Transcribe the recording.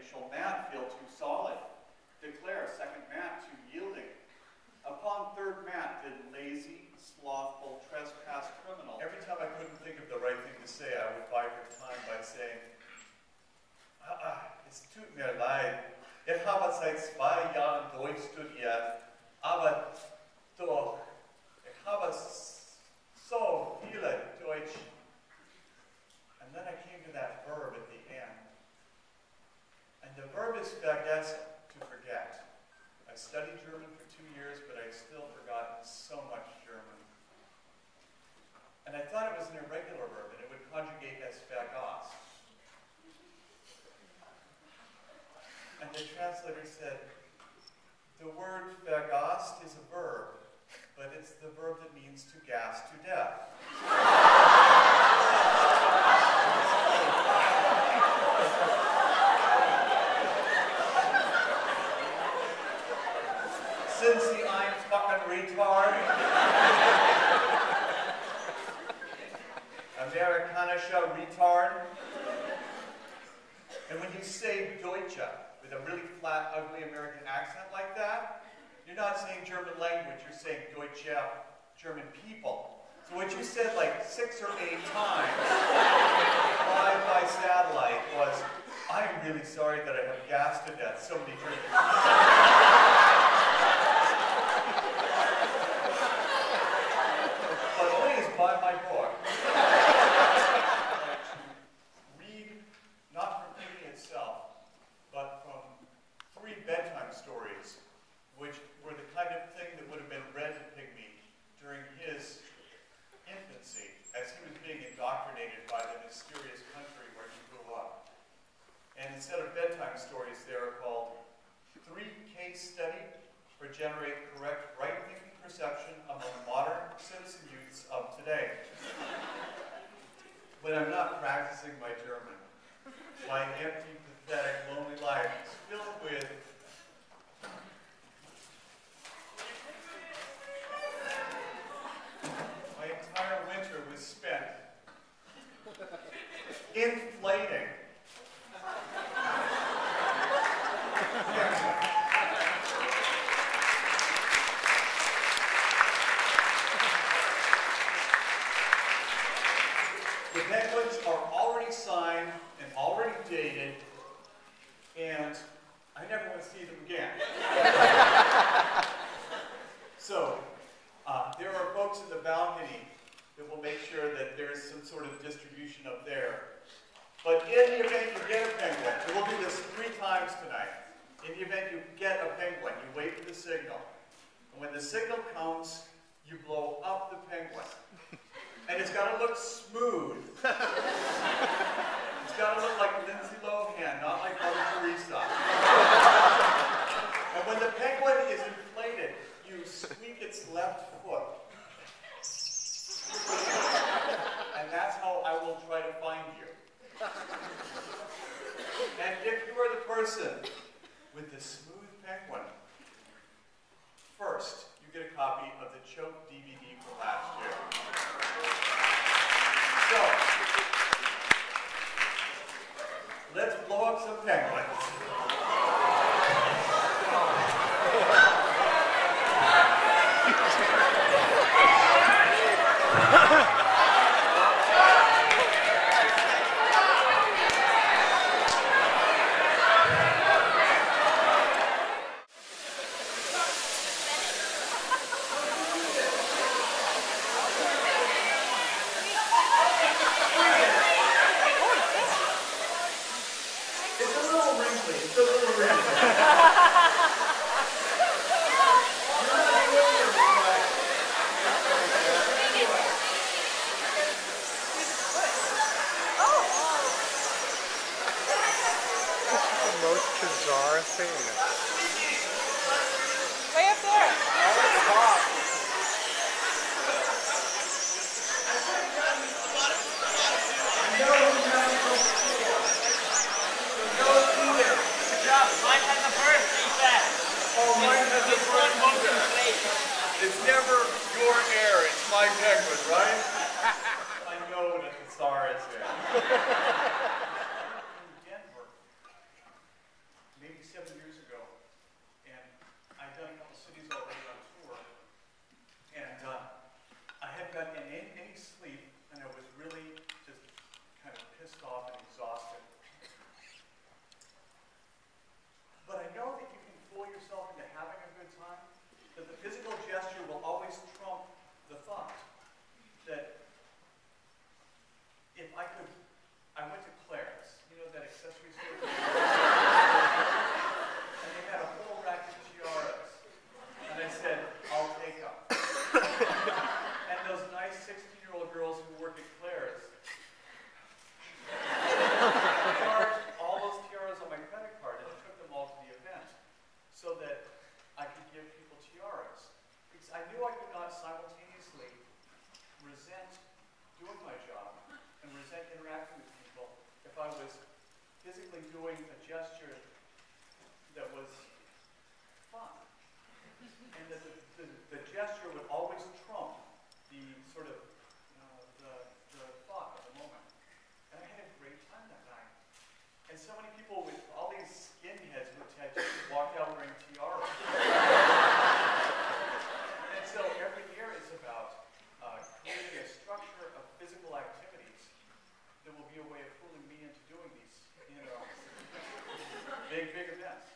initial mat feel too solid. Declare second mat too yielding. Upon third mat did lazy, slothful, trespass criminal. Every time I couldn't think of the right thing to say, I would buy her time by saying, es tut mir leid. Ich habe seit 2 Jahren Deutsch studiert, aber doch, ich habe so viele Deutsch. And then I came to that verb at the end. And the verb is vergessen, to forget. I studied German for 2 years, but I've still forgotten so much German. And I thought it was an irregular verb, and it would conjugate as vergaß. And the translator said, the word vergaß is a verb, but it's the verb that means to gas to death. Sind Sie ein fucking retard? Amerikanischer retard? And when you say Deutsche with a really flat, ugly American accent like that, you're not saying German language, you're saying Deutsche, German people. So what you said like 6 or 8 times live by satellite was, I am really sorry that I have gassed to death so many German people. But please buy my book. Read, not from Pygmy itself, but from 3 bedtime stories, which were the kind of thing that would have been read to Pygmy during his infancy, as he was being indoctrinated by the mysterious country where he grew up. And instead of bedtime stories, they are called 3 Case Study for Generate Correct Right-Thinking Perception Among Modern Citizen Youths of Today. When I'm not practicing my German, my empty, pathetic, lonely life is filled with my entire winter was spent inflating. The penguins are already signed and already dated, and I never want to see them again. So, there are folks in the balcony that will make sure that there's some sort of distribution up there. But in the event you get a penguin, and we'll do this 3 times tonight, in the event you get a penguin, you wait for the signal. And when the signal comes, you blow up the penguin. And it's got to look smooth. It's got to look like Lindsay Lohan, not like Mother Teresa. And when the penguin is inflated, you squeak its left foot. And that's how I will try to find you. And if you are the person with the smooth penguin, first, you get a copy of the Choke DVD from last year. So, let's blow up some penguins. It's never your air, it's my penguin, right? I know that the tsar is here. Denver. big amends.